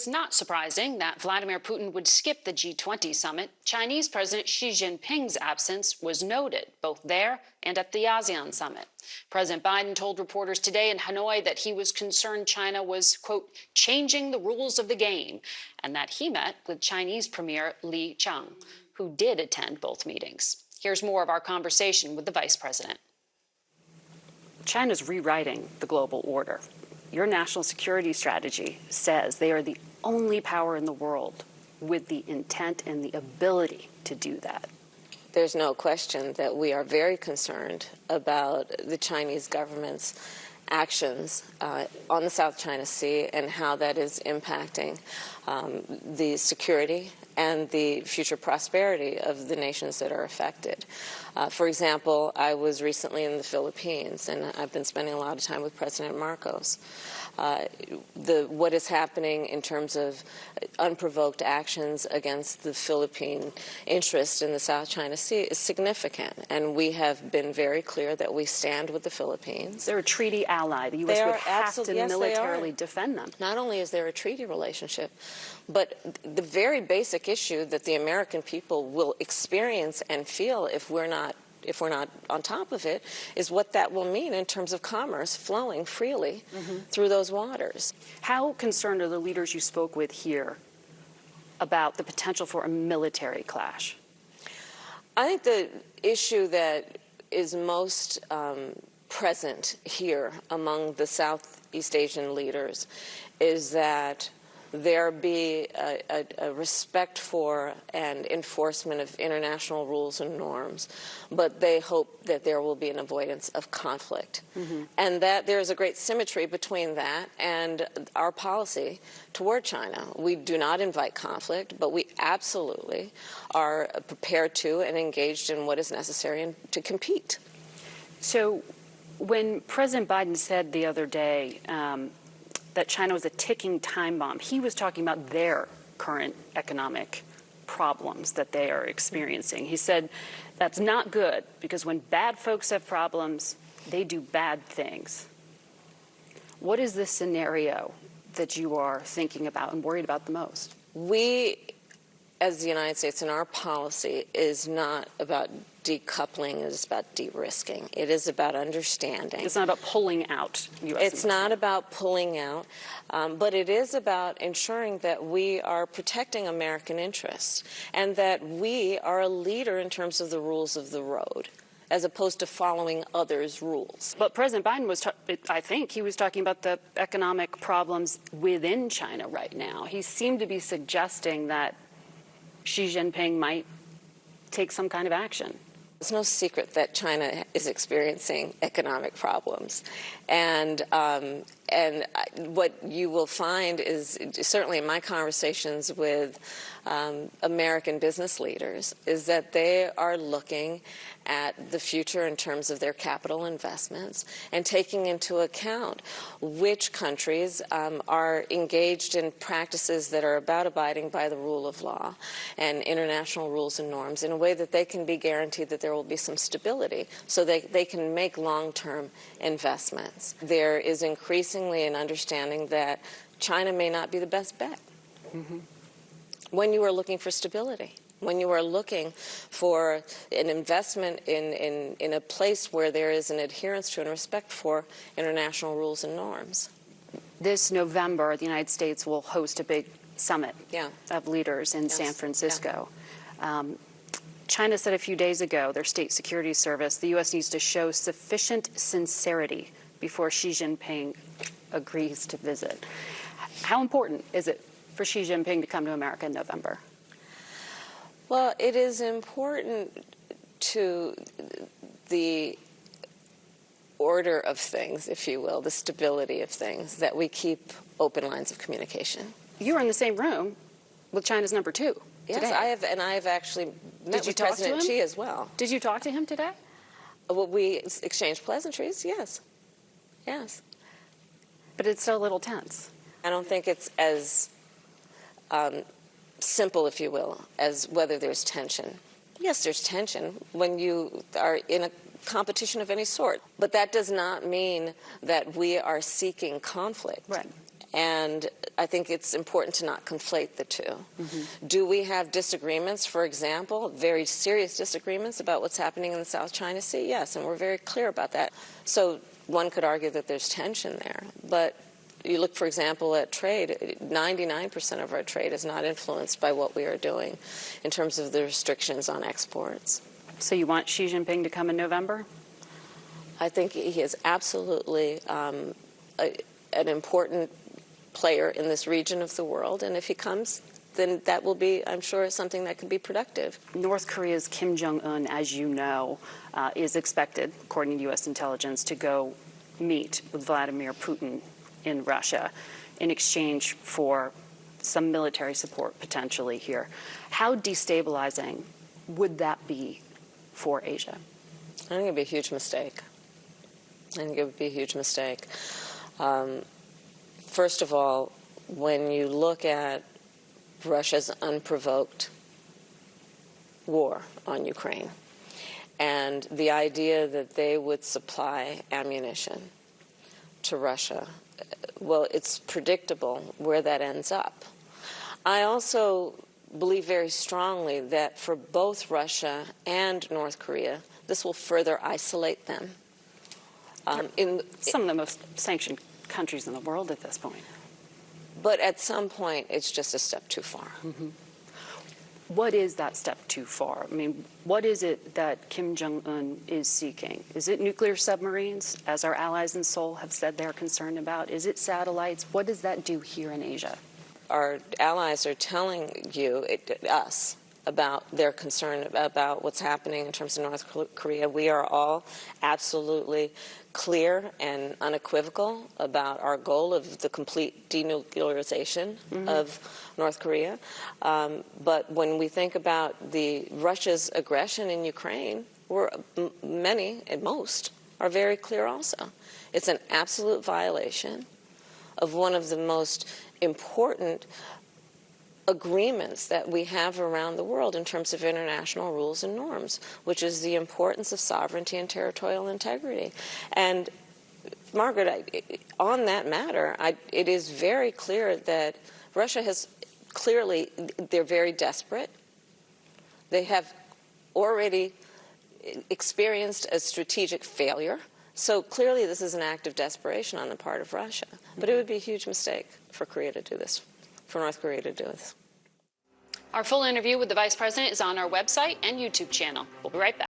was not surprising that Vladimir Putin would skip the G20 summit. Chinese President Xi Jinping's absence was noted, both there and at the ASEAN summit. President Biden told reporters today in Hanoi that he was concerned China was, quote, changing the rules of the game, and that he met with Chinese Premier Li Qiang, who did attend both meetings. Here's more of our conversation with the vice president. China's rewriting the global order. Your national security strategy says they are the only power in the world with the intent and the ability to do that. There's no question that we are very concerned about the Chinese government's actions on the South China Sea and how that is impacting the security and the future prosperity of the nations that are affected. For example, I was recently in the Philippines, and I've been spending a lot of time with President Marcos. What is happening in terms of unprovoked actions against the Philippine interest in the South China Sea is significant, and we have been very clear that we stand with the Philippines. They're a treaty ally. The U.S. would have to militarily defend them. Not only is there a treaty relationship, but the very basic issue that the American people will experience and feel if we're not on top of it is what that will mean in terms of commerce flowing freely through those waters. How concerned are the leaders you spoke with here about the potential for a military clash? I think the issue that is most present here among the Southeast Asian leaders is that there be a respect for and enforcement of international rules and norms, but they hope that there will be an avoidance of conflict. And that there is a great symmetry between that and our policy toward China. We do not invite conflict, but we absolutely are prepared to and engaged in what is necessary to compete. So when President Biden said the other day that China was a ticking time bomb, he was talking about their current economic problems that they are experiencing. He said that's not good because when bad folks have problems, they do bad things. What is the scenario that you are thinking about and worried about the most? We, as the United States, and our policy is not about decoupling, it is about de-risking. It is about understanding. It's not about pulling out U.S. It's not about pulling out, but it is about ensuring that we are protecting American interests and that we are a leader in terms of the rules of the road, as opposed to following others' rules. But President Biden was, I think, he was talking about the economic problems within China right now. He seemed to be suggesting that Xi Jinping might take some kind of action. It's no secret that China is experiencing economic problems. And what you will find is, certainly in my conversations with American business leaders, is that they are looking at the future in terms of their capital investments and taking into account which countries are engaged in practices that are about abiding by the rule of law and international rules and norms in a way that they can be guaranteed that there will be some stability so they can make long-term investments. There is increasingly an understanding that China may not be the best bet when you are looking for stability, when you are looking for an investment in a place where there is an adherence to and respect for international rules and norms. This November, the United States will host a big summit of leaders in San Francisco. China said a few days ago, their state security service, the U.S. needs to show sufficient sincerity before Xi Jinping agrees to visit. How important is it for Xi Jinping to come to America in November? Well, it is important to the order of things, if you will, the stability of things, that we keep open lines of communication. You were in the same room with China's number 2 Yes, today. I have actually met with President Xi as well. Did you talk to him today? Well, we exchanged pleasantries, yes. Yes. But it's still a little tense. I don't think it's as simple, if you will, as whether there's tension. Yes, there's tension when you are in a competition of any sort, but that does not mean that we are seeking conflict. Right. And I think it's important to not conflate the two. Mm-hmm. Do we have disagreements, for example, very serious disagreements about what's happening in the South China Sea? Yes, and we're very clear about that. So one could argue that there's tension there. But you look, for example, at trade, 99% of our trade is not influenced by what we are doing in terms of the restrictions on exports. So you want Xi Jinping to come in November? I think he is absolutely an important player in this region of the world, and if he comes, then that will be, I'm sure, something that can be productive. North Korea's Kim Jong-un, as you know, is expected, according to U.S. intelligence, to go meet with Vladimir Putin in Russia in exchange for some military support potentially here. How destabilizing would that be for Asia? I think it would be a huge mistake. I think it would be a huge mistake. First of all, when you look at Russia's unprovoked war on Ukraine and the idea that they would supply ammunition to Russia, well, it's predictable where that ends up. I also believe very strongly that for both Russia and North Korea, this will further isolate them. Some of the most sanctioned countries in the world at this point. But at some point, it's just a step too far. Mm-hmm. What is that step too far? I mean, what is it that Kim Jong-un is seeking? Is it nuclear submarines, as our allies in Seoul have said they're concerned about? Is it satellites? What does that do here in Asia? Our allies are telling us, about their concern about what's happening in terms of North Korea. We are all absolutely clear and unequivocal about our goal of the complete denuclearization of North Korea. But when we think about Russia's aggression in Ukraine, many, and most, are very clear also. It's an absolute violation of one of the most important agreements that we have around the world in terms of international rules and norms, which is the importance of sovereignty and territorial integrity. And Margaret, on that matter, it is very clear that Russia has clearly, they're very desperate. They have already experienced a strategic failure. So clearly this is an act of desperation on the part of Russia. But it would be a huge mistake for Korea to do this, for North Korea to do this. Our full interview with the Vice President is on our website and YouTube channel. We'll be right back.